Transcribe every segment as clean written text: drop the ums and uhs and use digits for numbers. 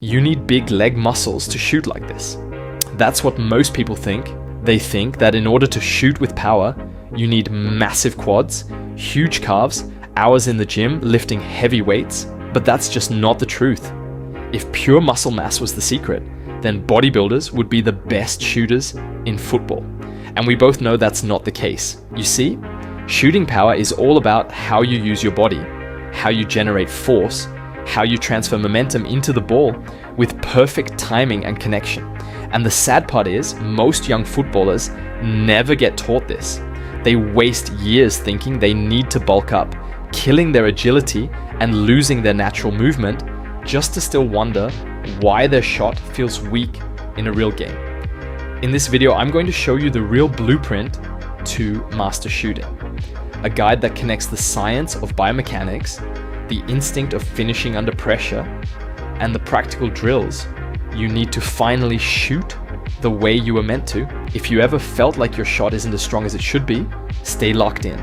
You need big leg muscles to shoot like this. That's what most people think. They think that in order to shoot with power, you need massive quads, huge calves, hours in the gym lifting heavy weights, but that's just not the truth. If pure muscle mass was the secret, then bodybuilders would be the best shooters in football. And we both know that's not the case. You see, shooting power is all about how you use your body, how you generate force, how you transfer momentum into the ball with perfect timing and connection. And the sad part is, most young footballers never get taught this. They waste years thinking they need to bulk up, killing their agility and losing their natural movement, just to still wonder why their shot feels weak in a real game. In this video, I'm going to show you the real blueprint to master shooting. A guide that connects the science of biomechanics, the instinct of finishing under pressure, and the practical drills you need to finally shoot the way you were meant to. If you ever felt like your shot isn't as strong as it should be, stay locked in.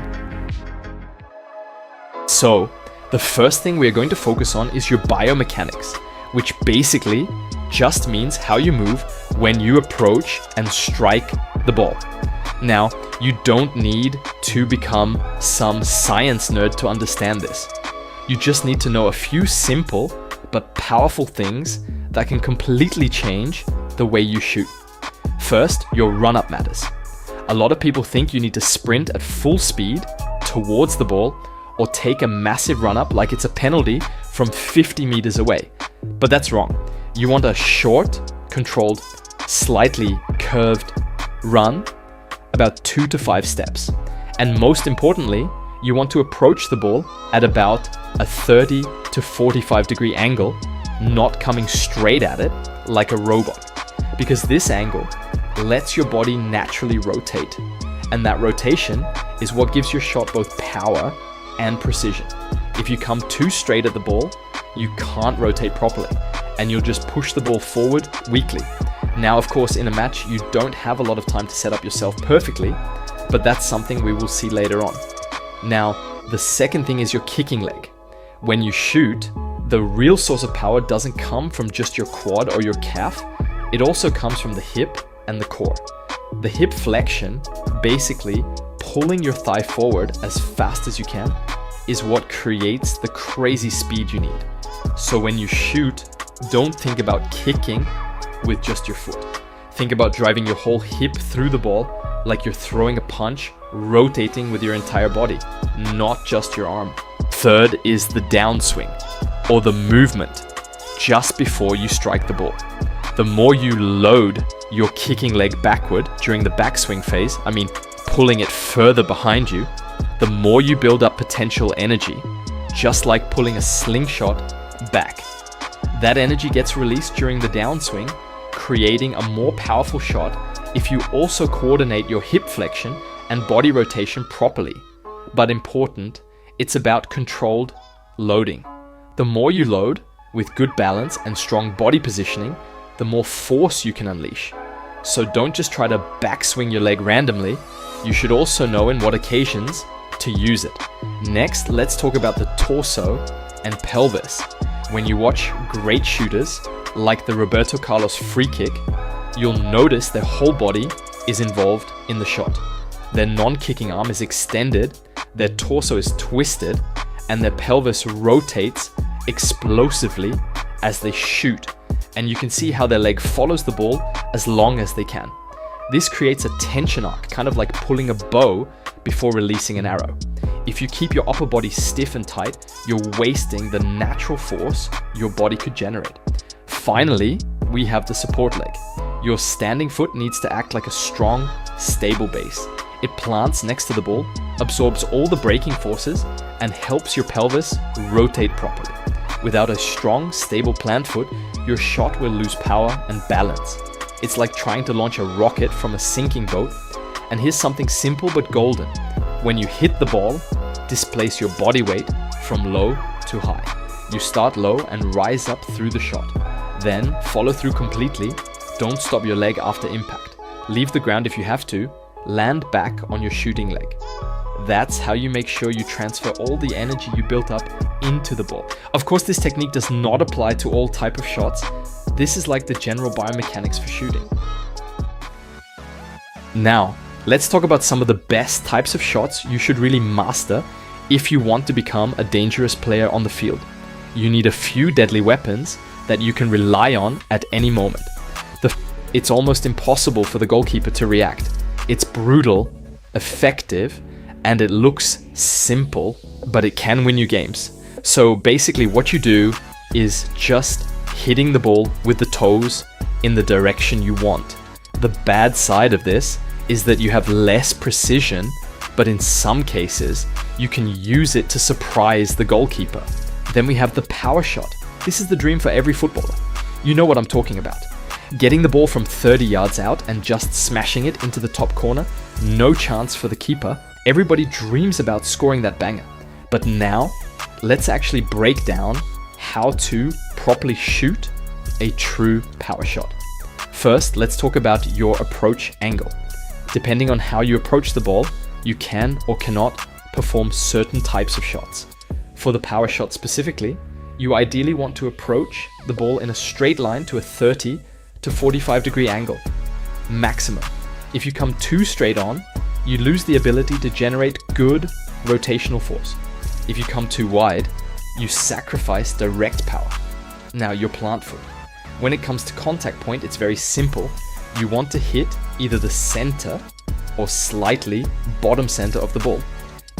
So, the first thing we are going to focus on is your biomechanics, which basically just means how you move when you approach and strike the ball. Now, you don't need to become some science nerd to understand this. You just need to know a few simple but powerful things that can completely change the way you shoot. First, your run-up matters. A lot of people think you need to sprint at full speed towards the ball or take a massive run-up like it's a penalty from 50 meters away. But that's wrong. You want a short, controlled, slightly curved run, about 2 to 5 steps. And most importantly, you want to approach the ball at about a 30 to 45 degree angle, not coming straight at it like a robot. Because this angle lets your body naturally rotate. And that rotation is what gives your shot both power and precision. If you come too straight at the ball, you can't rotate properly, and you'll just push the ball forward weakly. Now, of course, in a match, you don't have a lot of time to set up yourself perfectly, but that's something we will see later on. Now, the second thing is your kicking leg. When you shoot, the real source of power doesn't come from just your quad or your calf. It also comes from the hip and the core. The hip flexion, basically pulling your thigh forward as fast as you can, is what creates the crazy speed you need. So when you shoot, don't think about kicking with just your foot. Think about driving your whole hip through the ball like you're throwing a punch, rotating with your entire body, not just your arm. Third is the downswing, or the movement just before you strike the ball. The more you load your kicking leg backward during the backswing phase, pulling it further behind you, the more you build up potential energy, just like pulling a slingshot back. That energy gets released during the downswing, creating a more powerful shot if you also coordinate your hip flexion and body rotation properly. But important, it's about controlled loading. The more you load with good balance and strong body positioning, the more force you can unleash. So don't just try to backswing your leg randomly. You should also know in what occasions to use it. Next, let's talk about the torso and pelvis. When you watch great shooters, like the Roberto Carlos free kick, you'll notice their whole body is involved in the shot. Their non-kicking arm is extended, their torso is twisted, and their pelvis rotates explosively as they shoot. And you can see how their leg follows the ball as long as they can. This creates a tension arc, kind of like pulling a bow before releasing an arrow. If you keep your upper body stiff and tight, you're wasting the natural force your body could generate. Finally, we have the support leg. Your standing foot needs to act like a strong, stable base. It plants next to the ball, absorbs all the braking forces, and helps your pelvis rotate properly. Without a strong, stable plant foot, your shot will lose power and balance. It's like trying to launch a rocket from a sinking boat. And here's something simple but golden. When you hit the ball, displace your body weight from low to high. You start low and rise up through the shot. Then follow through completely. Don't stop your leg after impact. Leave the ground if you have to. Land back on your shooting leg. That's how you make sure you transfer all the energy you built up into the ball. Of course, this technique does not apply to all type of shots. This is like the general biomechanics for shooting. Now, let's talk about some of the best types of shots you should really master if you want to become a dangerous player on the field. You need a few deadly weapons that you can rely on at any moment. It's almost impossible for the goalkeeper to react. It's brutal, effective, and it looks simple, but it can win you games. So basically what you do is just hitting the ball with the toes in the direction you want. The bad side of this is that you have less precision, but in some cases, you can use it to surprise the goalkeeper. Then we have the power shot. This is the dream for every footballer. You know what I'm talking about. Getting the ball from 30 yards out and just smashing it into the top corner, no chance for the keeper. Everybody dreams about scoring that banger. But now, let's actually break down how to properly shoot a true power shot. First, let's talk about your approach angle. Depending on how you approach the ball, you can or cannot perform certain types of shots. For the power shot specifically, you ideally want to approach the ball in a straight line to a 30 to 45 degree angle, maximum. If you come too straight on, you lose the ability to generate good rotational force. If you come too wide, you sacrifice direct power. Now, your plant foot. When it comes to contact point, it's very simple. You want to hit either the center or slightly bottom center of the ball.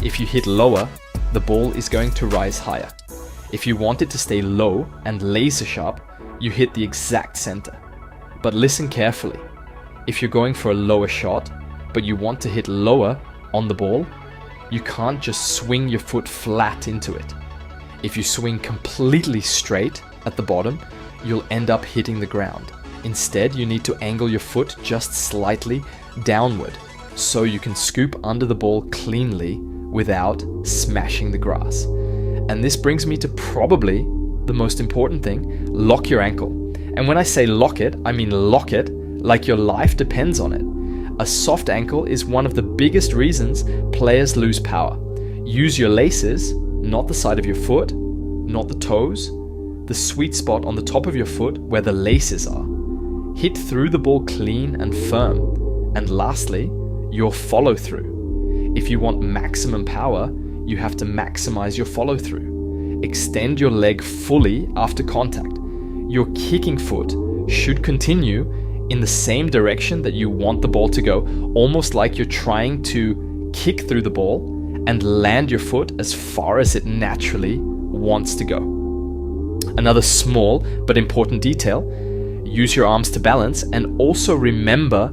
If you hit lower, the ball is going to rise higher. If you want it to stay low and laser sharp, you hit the exact center. But listen carefully. If you're going for a lower shot, but you want to hit lower on the ball, you can't just swing your foot flat into it. If you swing completely straight at the bottom, you'll end up hitting the ground. Instead, you need to angle your foot just slightly downward so you can scoop under the ball cleanly without smashing the grass. And this brings me to probably the most important thing: lock your ankle. And when I say lock it, I mean lock it like your life depends on it. A soft ankle is one of the biggest reasons players lose power. Use your laces, not the side of your foot, not the toes, the sweet spot on the top of your foot where the laces are. Hit through the ball clean and firm. And lastly, your follow through. If you want maximum power, you have to maximize your follow through. Extend your leg fully after contact. Your kicking foot should continue in the same direction that you want the ball to go, almost like you're trying to kick through the ball and land your foot as far as it naturally wants to go. Another small but important detail: use your arms to balance, and also remember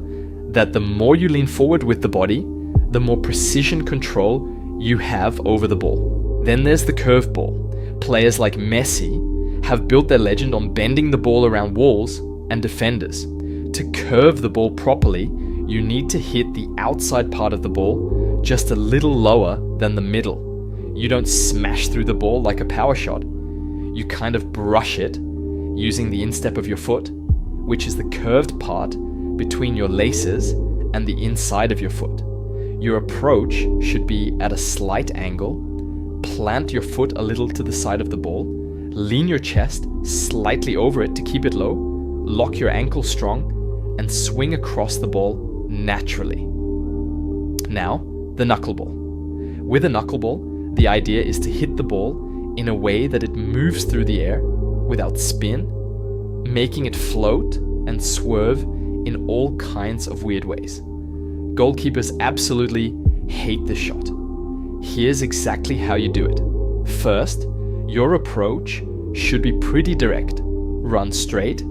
that the more you lean forward with the body, the more precision control you have over the ball. Then there's the curve ball. Players like Messi have built their legend on bending the ball around walls and defenders. To curve the ball properly, you need to hit the outside part of the ball just a little lower than the middle. You don't smash through the ball like a power shot. You kind of brush it using the instep of your foot, which is the curved part between your laces and the inside of your foot. Your approach should be at a slight angle. Plant your foot a little to the side of the ball. Lean your chest slightly over it to keep it low. Lock your ankle strong and swing across the ball naturally. Now, the knuckleball. With a knuckleball, the idea is to hit the ball in a way that it moves through the air without spin, making it float and swerve in all kinds of weird ways. Goalkeepers absolutely hate this shot. Here's exactly how you do it. First, your approach should be pretty direct. Run straight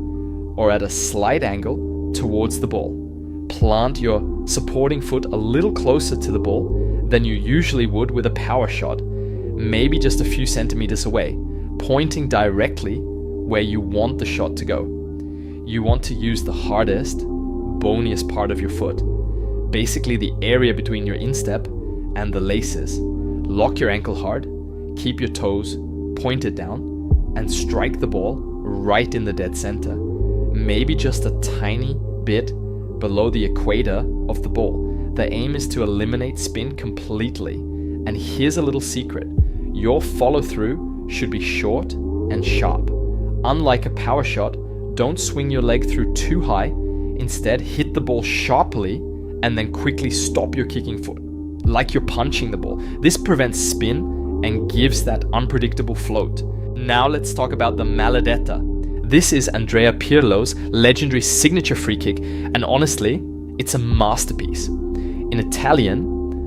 or at a slight angle towards the ball. Plant your supporting foot a little closer to the ball than you usually would with a power shot, maybe just a few centimeters away, pointing directly where you want the shot to go. You want to use the hardest, boniest part of your foot, basically the area between your instep and the laces. Lock your ankle hard, keep your toes pointed down, and strike the ball right in the dead center, maybe just a tiny bit below the equator of the ball. the aim is to eliminate spin completely. And here's a little secret. Your follow-through should be short and sharp. Unlike a power shot, don't swing your leg through too high. Instead, hit the ball sharply and then quickly stop your kicking foot, like you're punching the ball. This prevents spin and gives that unpredictable float. Now let's talk about the maledetta. This is Andrea Pirlo's legendary signature free kick, and honestly, it's a masterpiece. In Italian,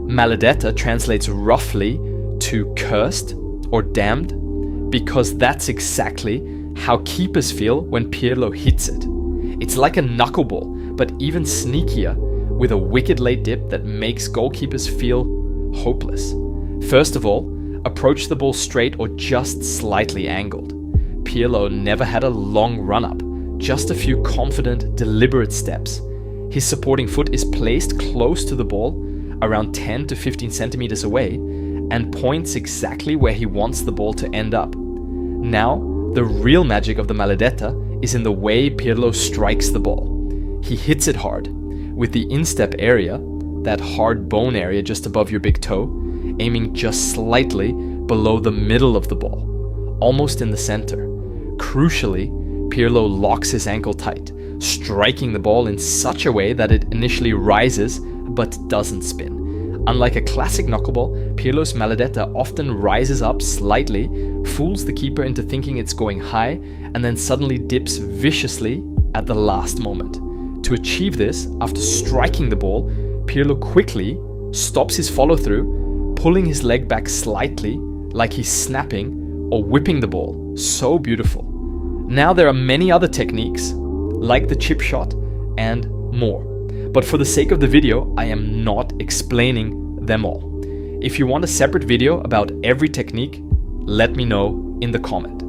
maledetta translates roughly to cursed or damned, because that's exactly how keepers feel when Pirlo hits it. It's like a knuckleball, but even sneakier, with a wicked late dip that makes goalkeepers feel hopeless. First of all, approach the ball straight or just slightly angled. Pirlo never had a long run-up, just a few confident, deliberate steps. His supporting foot is placed close to the ball, around 10 to 15 centimeters away, and points exactly where he wants the ball to end up. Now, the real magic of the maledetta is in the way Pirlo strikes the ball. He hits it hard, with the instep area, that hard bone area just above your big toe, aiming just slightly below the middle of the ball, almost in the center. Crucially, Pirlo locks his ankle tight, striking the ball in such a way that it initially rises but doesn't spin. Unlike a classic knuckleball, Pirlo's maledetta often rises up slightly, fools the keeper into thinking it's going high, and then suddenly dips viciously at the last moment. To achieve this, after striking the ball, Pirlo quickly stops his follow-through, pulling his leg back slightly, like he's snapping or whipping the ball. So beautiful. Now there are many other techniques, like the chip shot and more. But for the sake of the video, I am not explaining them all. If you want a separate video about every technique, let me know in the comment.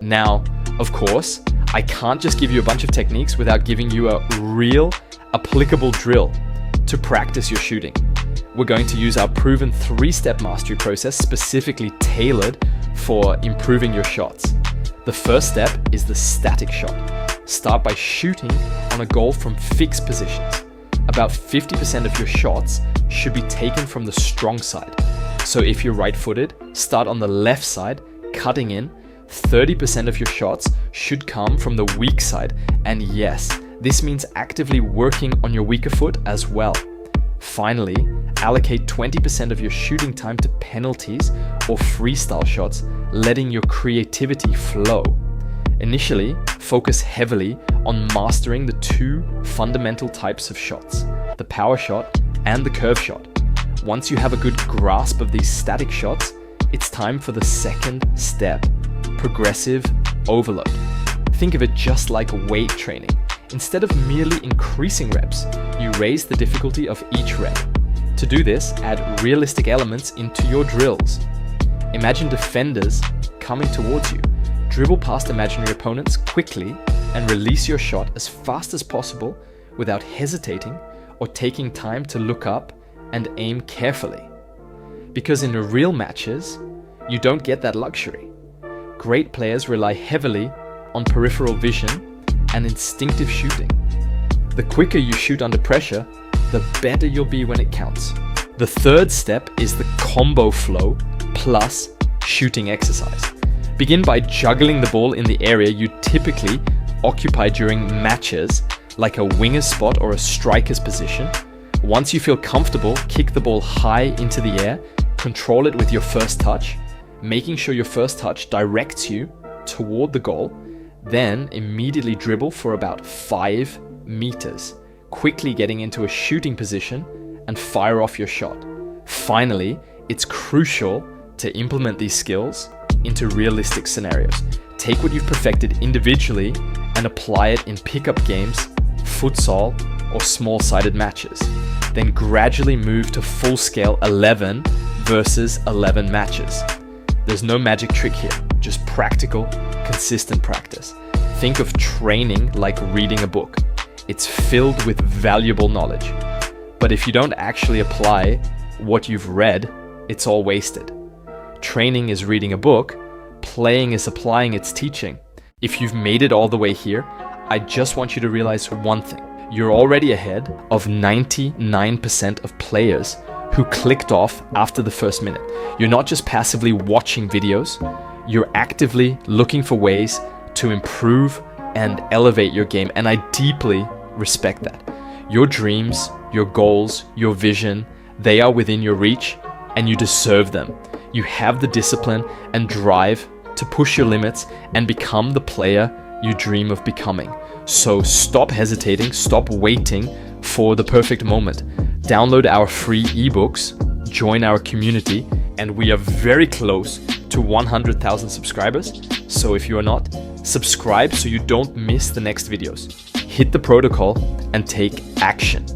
Now, of course, I can't just give you a bunch of techniques without giving you a real, applicable drill to practice your shooting. We're going to use our proven 3-step mastery process specifically tailored for improving your shots. The first step is the static shot. Start by shooting on a goal from fixed positions. About 50% of your shots should be taken from the strong side. So if you're right-footed, start on the left side, cutting in. 30% of your shots should come from the weak side. And yes, this means actively working on your weaker foot as well. Finally, allocate 20% of your shooting time to penalties or freestyle shots, letting your creativity flow. Initially, focus heavily on mastering the 2 fundamental types of shots, the power shot and the curve shot. Once you have a good grasp of these static shots, it's time for the second step, progressive overload. Think of it just like weight training. Instead of merely increasing reps, you raise the difficulty of each rep. To do this, add realistic elements into your drills. Imagine defenders coming towards you. Dribble past imaginary opponents quickly and release your shot as fast as possible without hesitating or taking time to look up and aim carefully. Because in real matches, you don't get that luxury. Great players rely heavily on peripheral vision and instinctive shooting. The quicker you shoot under pressure, the better you'll be when it counts. The third step is the combo flow plus shooting exercise. Begin by juggling the ball in the area you typically occupy during matches, like a winger's spot or a striker's position. Once you feel comfortable, kick the ball high into the air, control it with your first touch, making sure your first touch directs you toward the goal, then immediately dribble for about 5 meters, quickly getting into a shooting position and fire off your shot. Finally, it's crucial to implement these skills into realistic scenarios. Take what you've perfected individually and apply it in pickup games, futsal, or small-sided matches. Then gradually move to full-scale 11 versus 11 matches. There's no magic trick here, just practical, consistent practice. Think of training like reading a book. It's filled with valuable knowledge. But if you don't actually apply what you've read, it's all wasted. Training is reading a book, playing is applying its teaching. If you've made it all the way here, I just want you to realize one thing. you're already ahead of 99% of players who clicked off after the first minute. You're not just passively watching videos, you're actively looking for ways to improve and elevate your game, and I deeply respect that. Your dreams, your goals, your vision, they are within your reach and you deserve them. You have the discipline and drive to push your limits and become the player you dream of becoming. So stop hesitating, stop waiting for the perfect moment. Download our free ebooks, join our community, and we are very close to 100,000 subscribers. So if you are not, subscribe so you don't miss the next videos. Hit the protocol and take action.